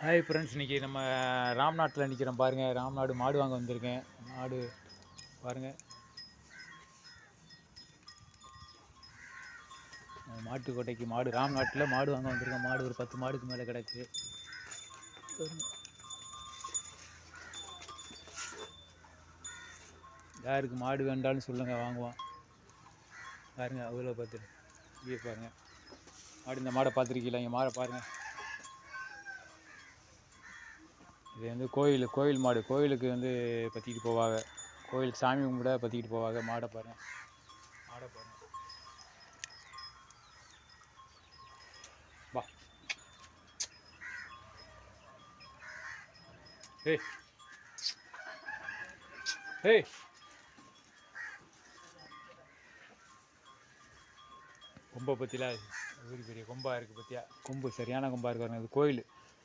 Hi friends, இன்றைக்கி நம்ம ராம்நாட்டில் நிற்கிறோம் பாருங்கள். ராம்நாடு மாடு வாங்க வந்திருக்கேன். மாடு பாருங்கள், மாட்டுக்கோட்டைக்கு மாடு, ராம்நாட்டில் மாடு வாங்க வந்திருக்கேன். மாடு ஒரு 10 மாடுக்கு மேலே கிடக்கு. யாருக்கு மாடு வேண்டாலும் சொல்லுங்கள், வாங்குவோம். பாருங்கள், அதில் பார்த்து இங்கே பாருங்கள் மாடு. இந்த மாடை பார்த்துருக்கீங்களா? இங்கே மாடை பாருங்கள். இது வந்து கோயில் மாடு. கோயிலுக்கு வந்து பற்றிக்கிட்டு போவாங்க. கோயிலுக்கு சாமி கும்பிட பற்றிக்கிட்டு போவாங்க. மாடை பாருங்கள், மாடை பாருங்கள். வா, ஏய் ஏய், கொம்பை பற்றிலாம் பெரிய பெரிய கொம்பாக இருக்குது பற்றியா? கொம்பு சரியான கொம்பாக இருக்காருங்க. அது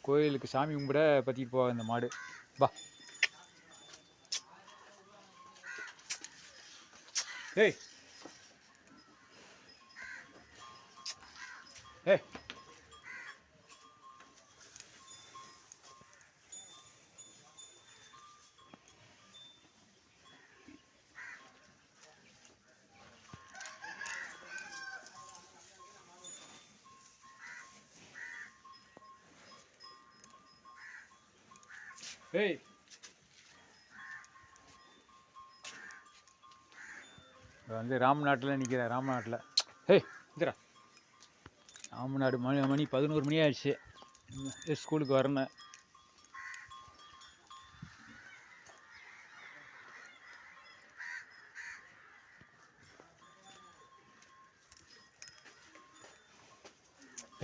கோயிலுக்கு சாமி கும்பிட பற்றிட்டு போவாங்க இந்த மாடு. வா, ஏய் ஏய், ஏய், வந்து ராம்நாட்டில் நிற்கிறேன். ராம்நாட்டில் ஏய் இந்திரா, ராம்நாடு மணி 11 மணி ஆயிடுச்சு. ஸ்கூலுக்கு வரணும்.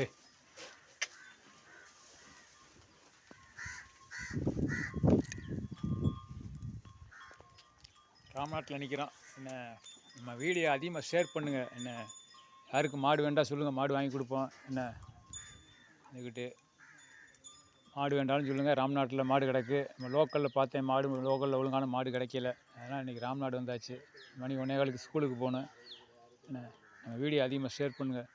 ஏய், ராம்நாட்டில் நிற்கிறோம். என்ன, நம்ம வீடியோ அதிகமாக ஷேர் பண்ணுங்கள். என்ன, யாருக்கு மாடு வேண்டாம் சொல்லுங்கள், மாடு வாங்கி கொடுப்போம். என்ன இதுக்கிட்டு மாடு வேண்டாலும் சொல்லுங்கள். ராம்நாட்டில் மாடு கிடக்கு. நம்ம லோக்கலில் பார்த்தேன், லோக்கலில் ஒழுங்கான மாடு கிடைக்கல. அதனால் இன்றைக்கி ராம்நாடு வந்தாச்சு. மணி 1:15 ஸ்கூலுக்கு போகணும். என்ன, நம்ம வீடியோ அதிகமாக ஷேர் பண்ணுங்கள்.